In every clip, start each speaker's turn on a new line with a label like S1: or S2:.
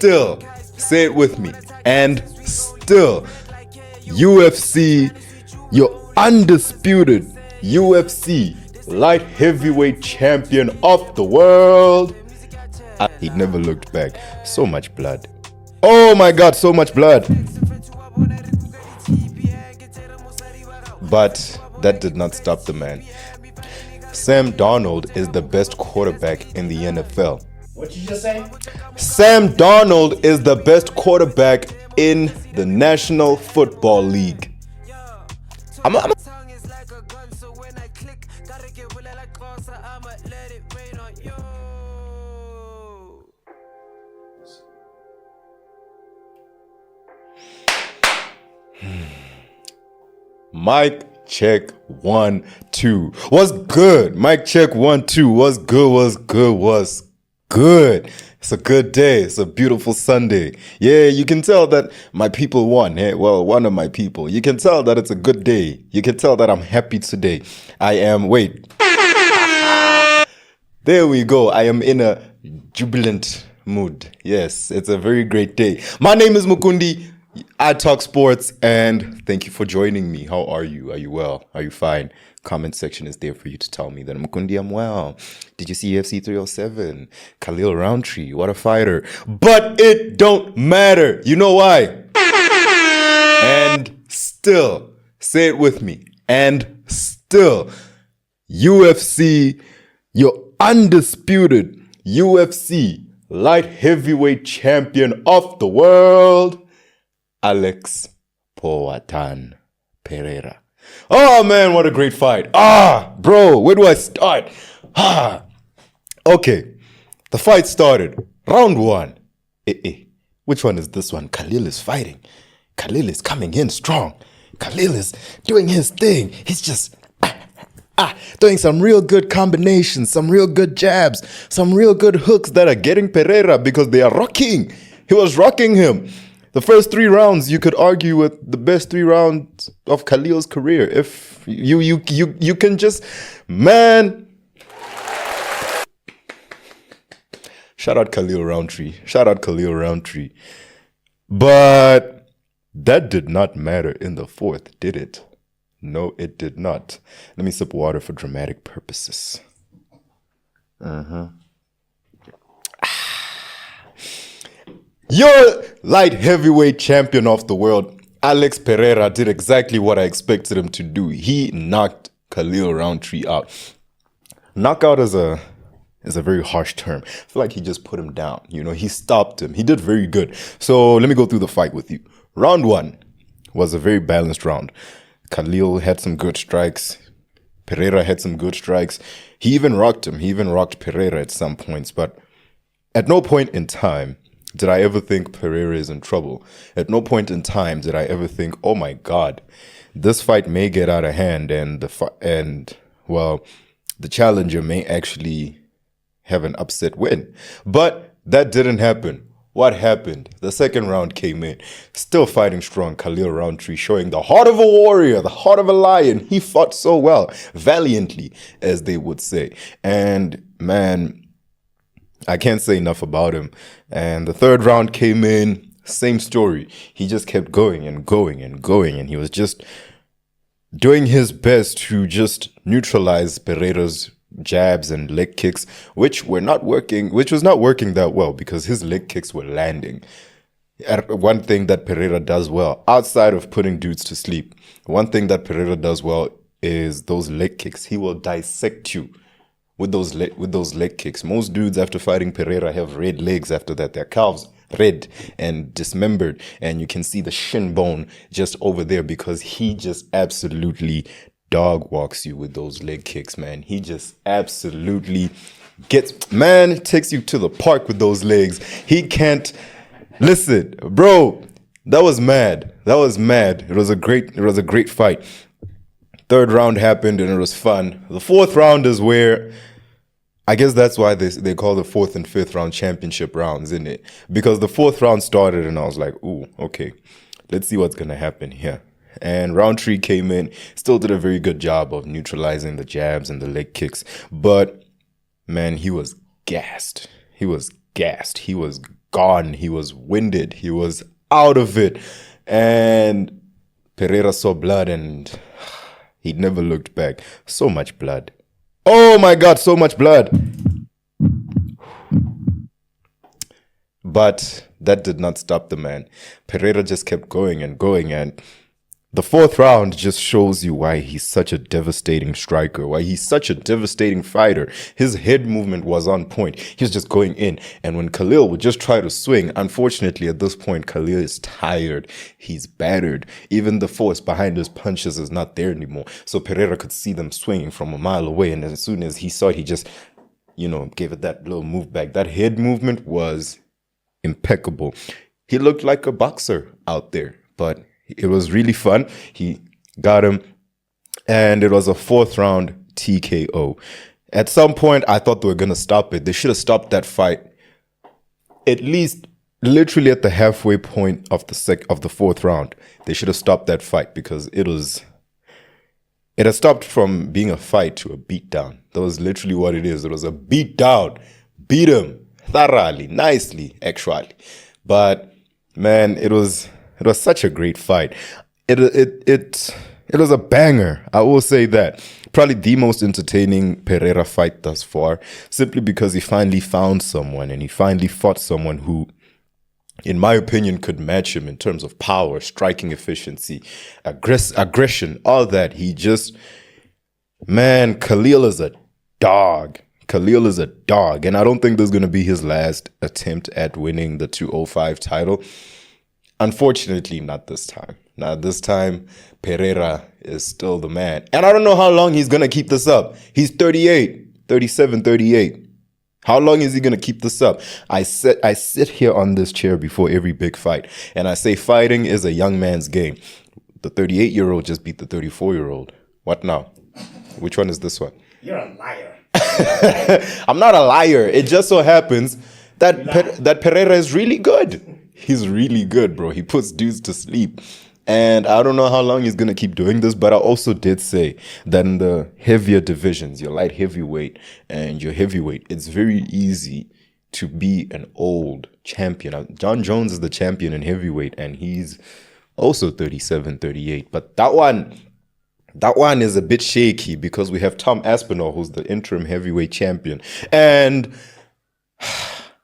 S1: still, say it with me, and still, UFC, your undisputed UFC light heavyweight champion of the world. He never looked back. So much blood. Oh my God, so much blood. But that did not stop the man. Sam Darnold is the best quarterback in the NFL.
S2: What you just say?
S1: Sam Darnold is the best quarterback in the National Football League. Mic check 1 2. What's good? Mic check 1 2. What's good? It's a good day. It's a beautiful Sunday. Yeah, you can tell that my people won. Hey, well, one of my people. You can tell that it's a good day. You can tell that I'm happy today. There we go. I am in a jubilant mood. Yes, it's a very great day. My name is Mukundi. I talk sports, and thank you for joining me. How are you? Are you well? Are you fine? Comment section is there for you to tell me that Mukundi, I'm well. Did you see UFC 307? Khalil Rountree, what a fighter. But it don't matter. You know why? And still, say it with me. And still, UFC, your undisputed UFC light heavyweight champion of the world, Alex Pereira. Oh man, what a great fight. Bro, where do I start? Okay, the fight started. Round 1. Which one is this one? Khalil is fighting. Khalil is coming in strong. Khalil is doing his thing. He's just doing some real good combinations, some real good jabs, some real good hooks that are getting Pereira because they are rocking. He was rocking him. The first 3 rounds, you could argue with the best 3 rounds of Khalil's career. If you can just, man. Shout out Khalil Rountree. But that did not matter in the 4th, did it? No, it did not. Let me sip water for dramatic purposes. Your light heavyweight champion of the world, Alex Pereira, did exactly what I expected him to do. He knocked Khalil Rountree out. Knockout is a very harsh term. I feel like he just put him down. You know, he stopped him. He did very good. So let me go through the fight with you. Round 1 was a very balanced round. Khalil had some good strikes. Pereira had some good strikes. He even rocked him. He even rocked Pereira at some points. But at no point in time did I ever think Pereira is in trouble. At no point in time did I ever think, oh my God, this fight may get out of hand and the challenger may actually have an upset win. But that didn't happen. What happened? The second round came in. Still fighting strong, Khalil Rountree showing the heart of a warrior, the heart of a lion. He fought so well, valiantly, as they would say. And man, I can't say enough about him. And the third round came in, same story. He just kept going and going and going. And he was just doing his best to just neutralize Pereira's jabs and leg kicks, which was not working that well because his leg kicks were landing. One thing that Pereira does well, outside of putting dudes to sleep, one thing that Pereira does well is those leg kicks. He will dissect you with those leg kicks. Most dudes after fighting Pereira have red legs after that. Their calves red and dismembered, and you can see the shin bone just over there because he just absolutely dog walks you with those leg kicks, man. He just absolutely takes you to the park with those legs. He can't listen, bro. That was mad. It was a great fight. Third round happened and it was fun. The 4th round is where, I guess that's why they call the 4th and 5th round championship rounds, isn't it? Because the 4th round started and I was like, ooh, okay, let's see what's gonna happen here. And Rountree came in, still did a very good job of neutralizing the jabs and the leg kicks. But man, he was gassed. He was gassed. He was gone. He was winded. He was out of it. And Pereira saw blood and he never looked back. So much blood. Oh my God, so much blood. But that did not stop the man. Pereira just kept going and going. And the fourth round just shows you why he's such a devastating striker, why he's such a devastating fighter. His head movement was on point. He was just going in. And when Khalil would just try to swing, unfortunately, at this point, Khalil is tired. He's battered. Even the force behind his punches is not there anymore. So Pereira could see them swinging from a mile away. And as soon as he saw it, he just, gave it that little move back. That head movement was impeccable. He looked like a boxer out there, but it was really fun. He got him, and it was a fourth round TKO. At some point, I thought they were going to stop it. They should have stopped that fight at least literally at the halfway point of the fourth round. They should have stopped that fight because it had stopped from being a fight to a beatdown. That was literally what it is. It was a beatdown. Beat him thoroughly, nicely, actually. But man, it was such a great fight. It was a banger. I will say that. Probably the most entertaining Pereira fight thus far, simply because he finally found someone and he finally fought someone who, in my opinion, could match him in terms of power, striking efficiency, aggression, all that. Khalil is a dog. Khalil is a dog. And I don't think this is going to be his last attempt at winning the 205 title. Unfortunately, not this time. Not this time. Pereira is still the man. And I don't know how long he's going to keep this up. He's 37, 38. How long is he going to keep this up? I sit here on this chair before every big fight, and I say fighting is a young man's game. The 38-year-old just beat the 34-year-old. What now? Which one is this one?
S2: You're a liar.
S1: I'm not a liar. It just so happens that Pereira is really good. He's really good, bro. He puts dudes to sleep. And I don't know how long he's going to keep doing this, but I also did say that in the heavier divisions, your light heavyweight and your heavyweight, it's very easy to be an old champion. Now, Jon Jones is the champion in heavyweight, and he's also 37, 38. But that one is a bit shaky because we have Tom Aspinall, who's the interim heavyweight champion. And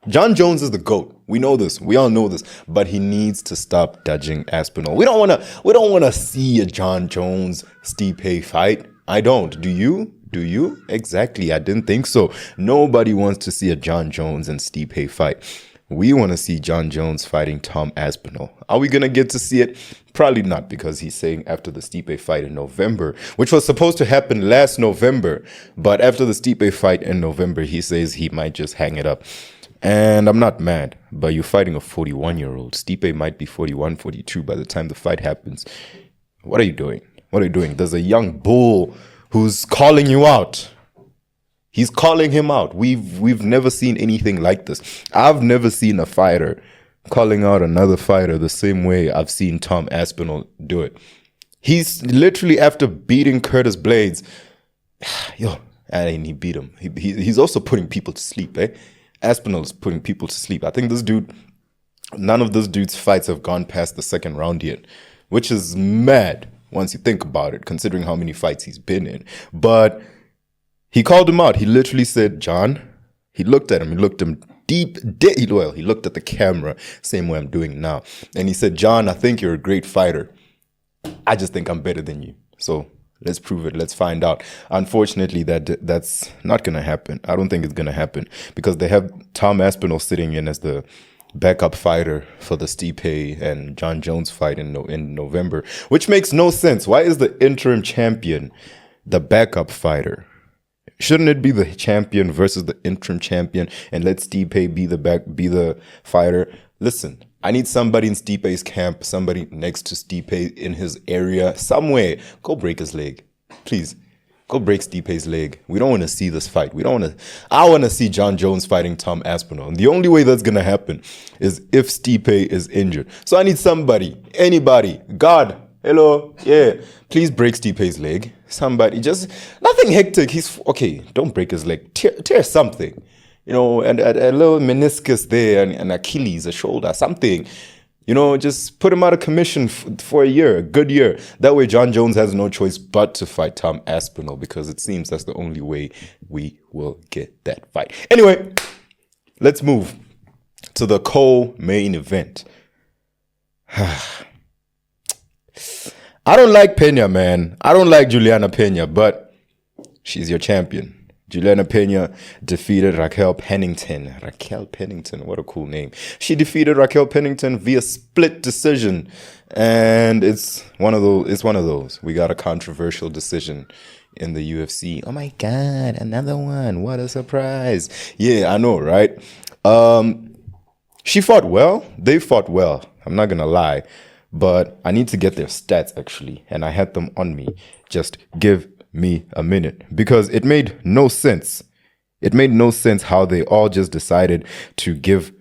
S1: Jon Jones is the GOAT. We know this. We all know this. But he needs to stop dodging Aspinall. We don't want to see a Jon Jones Stipe fight. I don't. Do you? Do you? Exactly. I didn't think so. Nobody wants to see a Jon Jones and Stipe fight. We want to see Jon Jones fighting Tom Aspinall. Are we going to get to see it? Probably not, because he's saying after the Stipe fight in November, which was supposed to happen last November. But after the Stipe fight in November, he says he might just hang it up. And I'm not mad, but you're fighting a 41-year-old. Stipe might be 41, 42 by the time the fight happens. What are you doing? What are you doing? There's a young bull who's calling you out. He's calling him out. We've never seen anything like this. I've never seen a fighter calling out another fighter the same way I've seen Tom Aspinall do it. He's literally, after beating Curtis Blades, and he beat him. He's also putting people to sleep, eh? Aspinall is putting people to sleep. I think none of this dude's fights have gone past the second round yet, which is mad once you think about it, considering how many fights he's been in. But he called him out. He literally said, John, he looked at him. He looked him deep. He looked at the camera, same way I'm doing now. And he said, John, I think you're a great fighter. I just think I'm better than you. So let's prove it. Let's find out. Unfortunately, that's not going to happen. I don't think it's going to happen because they have Tom Aspinall sitting in as the backup fighter for the Stipe and Jon Jones fight in November, which makes no sense. Why is the interim champion the backup fighter? Shouldn't it be the champion versus the interim champion and let Stipe be the fighter? Listen, I need somebody in Stipe's camp, somebody next to Stipe in his area, somewhere. Go break his leg. Please, go break Stipe's leg. We don't want to see this fight. I want to see Jon Jones fighting Tom Aspinall. And the only way that's going to happen is if Stipe is injured. So I need somebody, anybody, God, hello, yeah, please break Stipe's leg. Somebody, just nothing hectic. He's okay. Don't break his leg. Tear something. and a little meniscus there, and Achilles, a shoulder, something. Just put him out of commission for a year, a good year. That way, John Jones has no choice but to fight Tom Aspinall, because it seems that's the only way we will get that fight. Anyway, let's move to the co-main event. I don't like Pena, man. I don't like Juliana Pena, but she's your champion. Juliana Pena defeated Raquel Pennington. Raquel Pennington, what a cool name. She defeated Raquel Pennington via split decision. And it's one of those. We got a controversial decision in the UFC. Oh my God, another one. What a surprise. Yeah, I know, right? She fought well. They fought well. I'm not going to lie. But I need to get their stats, actually. And I had them on me. Just give me a minute. Because it made no sense. It made no sense how they all just decided to give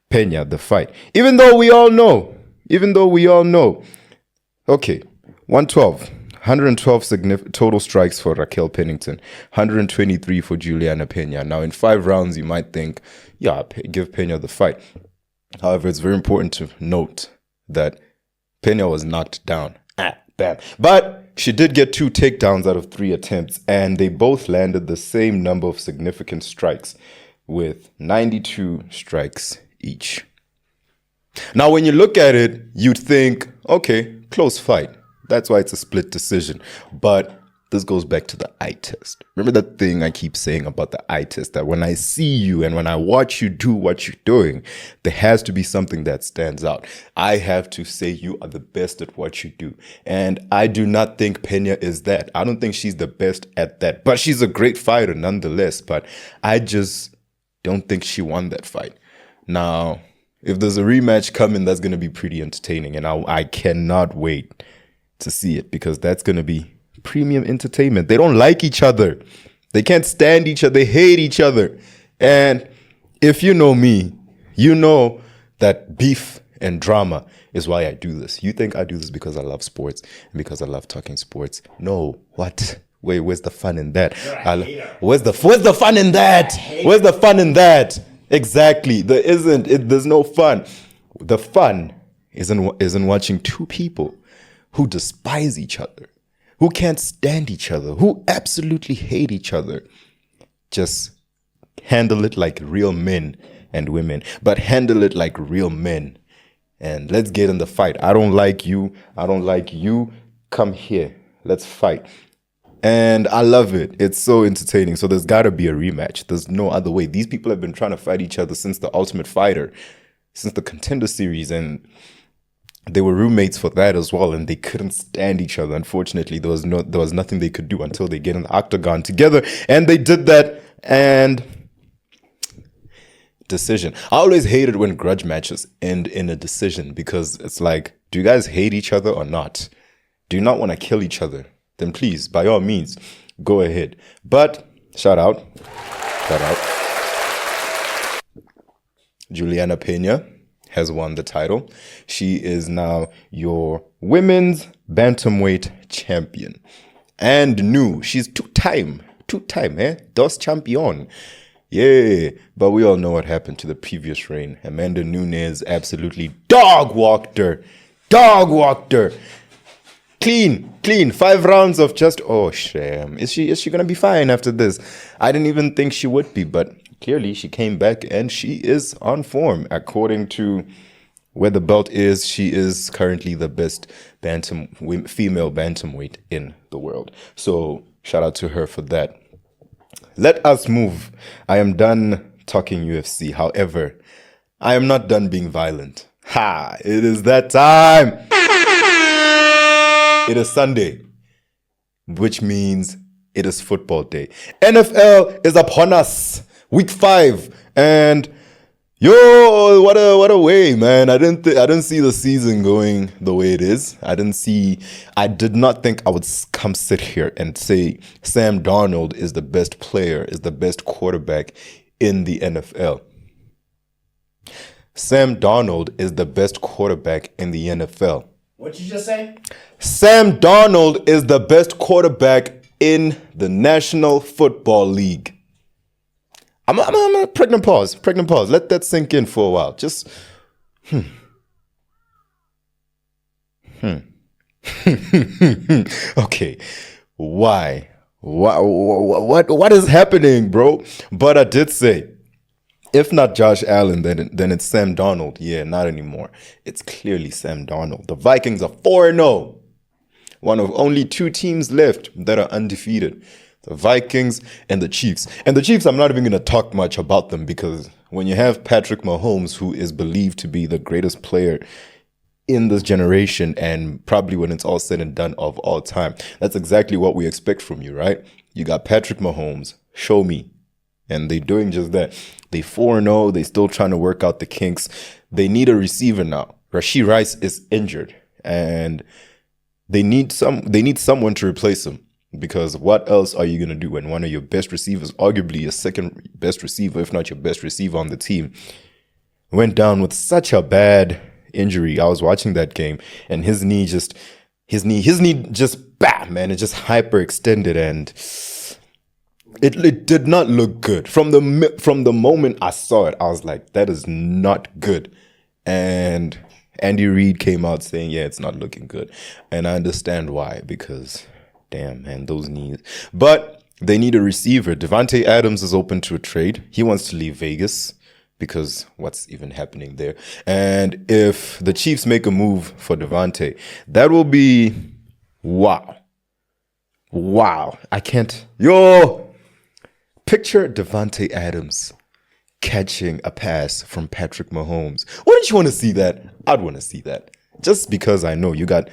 S1: Pena the fight. Even though we all know. Okay, 112 total strikes for Raquel Pennington. 123 for Juliana Pena. Now, in 5 rounds, you might think, yeah, give Pena the fight. However, it's very important to note that Pena was knocked down. Bam. But she did get 2 takedowns out of 3 attempts, and they both landed the same number of significant strikes with 92 strikes each. Now, when you look at it, you'd think, okay, close fight. That's why it's a split decision. But this goes back to the eye test. Remember that thing I keep saying about the eye test, that when I see you and when I watch you do what you're doing, there has to be something that stands out. I have to say you are the best at what you do. And I do not think Pena is that. I don't think she's the best at that. But she's a great fighter nonetheless. But I just don't think she won that fight. Now, if there's a rematch coming, that's going to be pretty entertaining. And I cannot wait to see it, because that's going to be premium entertainment. They don't like each other. They can't stand each other. They hate each other. And if you know me, you know that beef and drama is why I do this. You think I do this because I love sports and because I love talking sports? No. What? Wait, where's the fun in that? Where's the fun in that? Where's the fun in that? Exactly. There's no fun. The fun is in watching 2 people who despise each other, who can't stand each other, who absolutely hate each other, just handle it like real men and women, but handle it like real men. And let's get in the fight. I don't like you. I don't like you. Come here. Let's fight. And I love it. It's so entertaining. So there's got to be a rematch. There's no other way. These people have been trying to fight each other since the Ultimate Fighter, since the Contender Series, and they were roommates for that as well, and they couldn't stand each other. Unfortunately, there was nothing they could do until they get in the octagon together, and they did that. And decision. I always hated when grudge matches end in a decision, because it's like, do you guys hate each other or not? Do you not want to kill each other? Then please, by all means, go ahead. But shout out, Juliana Pena has won the title. She is now your women's bantamweight champion. And new, she's two-time, dos champion. Yeah, but we all know what happened to the previous reign. Amanda Nunes absolutely dog-walked her. Clean. 5 rounds of just, oh, shame. Is she going to be fine after this? I didn't even think she would be, but clearly she came back and she is on form. According to where the belt is, she is currently the best female bantamweight in the world. So shout out to her for that. Let us move. I am done talking UFC. However, I am not done being violent. It is that time. It is Sunday, which means it is football day. NFL is upon us. Week 5. And yo, what a way, man. I didn't see the season going the way it is. I did not think I would come sit here and say Sam Darnold is the best player, is the best quarterback in the NFL. Sam Darnold is the best quarterback in the NFL.
S2: What'd you just say?
S1: Sam Darnold is the best quarterback in the National Football League. I'm a pregnant pause. Pregnant pause. Let that sink in for a while. Just okay. Why? What is happening, bro? But I did say, if not Josh Allen, then it's Sam Darnold. Yeah, not anymore. It's clearly Sam Darnold. The Vikings are 4-0. One of only two teams left that are undefeated. The Vikings and the Chiefs. And the Chiefs, I'm not even going to talk much about them because when you have Patrick Mahomes, who is believed to be the greatest player in this generation and probably when it's all said and done of all time, that's exactly what we expect from you, right? You got Patrick Mahomes. Show me. And they're doing just that. They 4-0. They still trying to work out the kinks. They need a receiver now. Rashee Rice is injured. And they need someone to replace him. Because what else are you going to do when one of your best receivers, arguably your second best receiver, if not your best receiver on the team, went down with such a bad injury? I was watching that game and his knee just bam, man, it just hyperextended and it did not look good. From the moment I saw it, I was like, that is not good. And Andy Reid came out saying, yeah, it's not looking good. And I understand why, because damn, man, those knees. But they need a receiver. Davante Adams is open to a trade. He wants to leave Vegas because what's even happening there? And if the Chiefs make a move for Davante, that will be wow. I can't. Picture Davante Adams catching a pass from Patrick Mahomes. Wouldn't you want to see that? I'd want to see that. Just because I know you got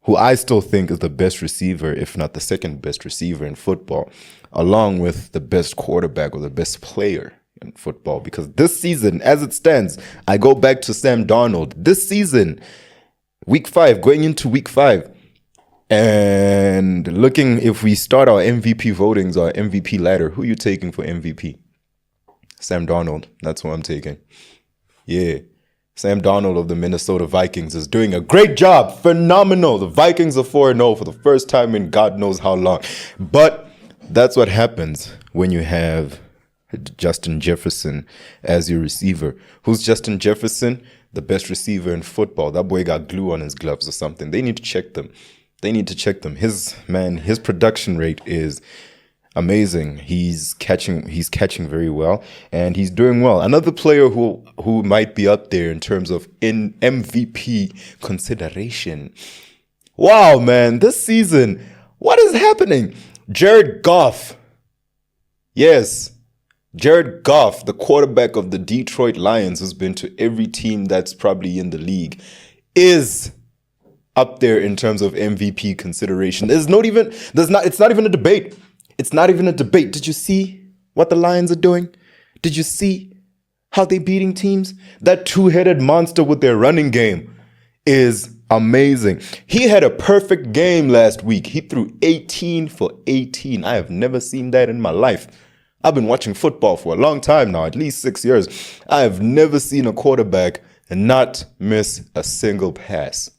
S1: who I still think is the best receiver, if not the second best receiver in football, along with the best quarterback or the best player in football. Because this season, as it stands, I go back to Sam Darnold. This season, week 5, going into week 5, and looking, if we start our MVP votings, our MVP ladder, who are you taking for MVP? Sam Darnold. That's who I'm taking. Yeah. Sam Darnold of the Minnesota Vikings is doing a great job. Phenomenal. The Vikings are 4-0 for the first time in God knows how long. But that's what happens when you have Justin Jefferson as your receiver. Who's Justin Jefferson? The best receiver in football. That boy got glue on his gloves or something. They need to check them. His production rate is amazing. He's catching very well, and he's doing well. Another player who might be up there in terms of in MVP consideration. Wow, man, this season, what is happening? Jared Goff. Yes, Jared Goff, the quarterback of the Detroit Lions, who's been to every team that's probably in the league, is up there in terms of MVP consideration. It's not even a debate. It's not even a debate. Did you see what the Lions are doing? Did you see how they're beating teams? That two-headed monster with their running game is amazing. He had a perfect game last week. He threw 18 for 18. I have never seen that in my life. I've been watching football for a long time now, at least 6 years. I have never seen a quarterback not miss a single pass.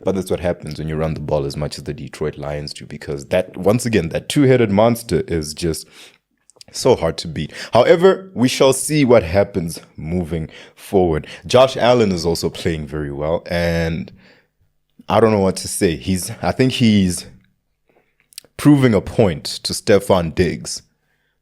S1: But that's what happens when you run the ball as much as the Detroit Lions do, because that, once again, that two-headed monster is just so hard to beat. However, we shall see what happens moving forward. Josh Allen is also playing very well, and I don't know what to say. I think he's proving a point to Stephon Diggs.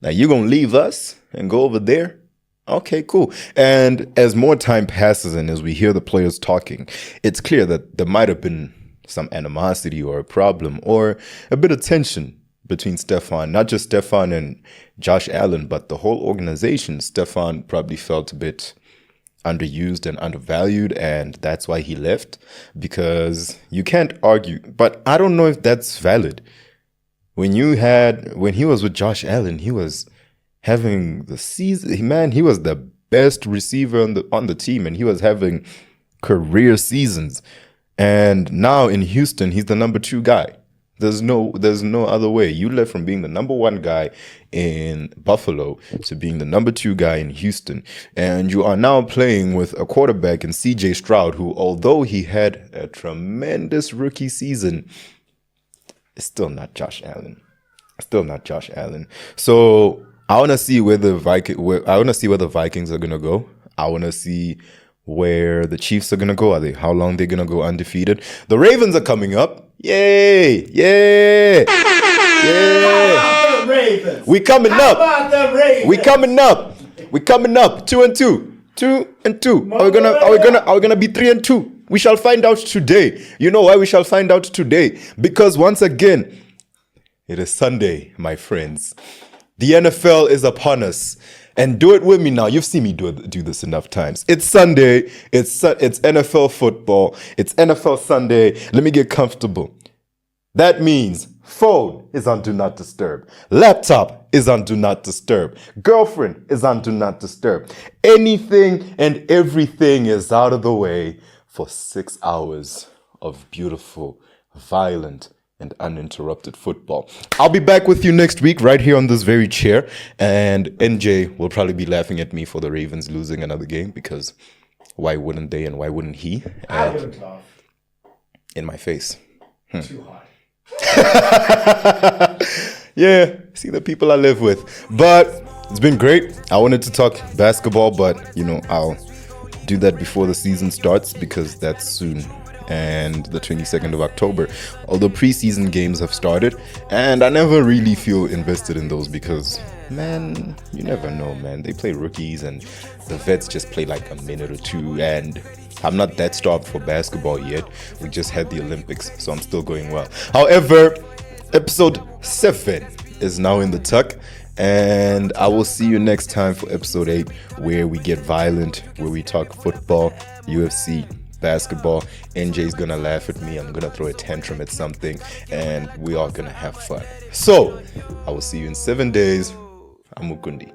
S1: Now, you're going to leave us and go over there? Okay, cool. And as more time passes and as we hear the players talking, it's clear that there might have been some animosity or a problem or a bit of tension between Stephon, not just Stephon and Josh Allen, but the whole organization. Stephon probably felt a bit underused and undervalued, and that's why he left, because you can't argue. But I don't know if that's valid. When he was with Josh Allen, he was having the season, man, he was the best receiver on the team, and he was having career seasons. And now in Houston, he's the number 2 guy. There's no other way. You left from being the number 1 guy in Buffalo to being the number 2 guy in Houston. And you are now playing with a quarterback in CJ Stroud, who, although he had a tremendous rookie season, is still not Josh Allen. So I want to see where the Vikings are gonna go. I want to see where the Chiefs are gonna go. How long they're gonna go undefeated? The Ravens are coming up. Yay! Yeah! Yeah!
S2: Ravens.
S1: We coming
S2: How
S1: up.
S2: about the Ravens?
S1: We coming up. We coming up. 2-2. 2-2. Are we gonna be 3-2? We shall find out today. You know why we shall find out today? Because once again, it is Sunday, my friends. The NFL is upon us. And do it with me now. You've seen me do this enough times. It's Sunday. It's NFL football. It's NFL Sunday. Let me get comfortable. That means phone is on Do Not Disturb. Laptop is on Do Not Disturb. Girlfriend is on Do Not Disturb. Anything and everything is out of the way for 6 hours of beautiful, violent, and uninterrupted football. I'll be back with you next week right here on this very chair. And NJ will probably be laughing at me for the Ravens losing another game because why wouldn't they and why wouldn't he?
S2: I wouldn't laugh.
S1: In my face.
S2: Too hot.
S1: Yeah, see the people I live with. But it's been great. I wanted to talk basketball, but I'll do that before the season starts because that's soon. And the 22nd of October. Although preseason games have started, and I never really feel invested in those because, man, you never know, man. They play rookies and the vets just play like a minute or two, and I'm not that starved for basketball yet. We just had the Olympics, so I'm still going well. However, episode 7 is now in the tuck, and I will see you next time for episode 8, where we get violent, where we talk football, UFC, basketball. NJ's gonna laugh at me. I'm gonna throw a tantrum at something, and we are gonna have fun. So I will see you in 7 days. I'm Mukundi.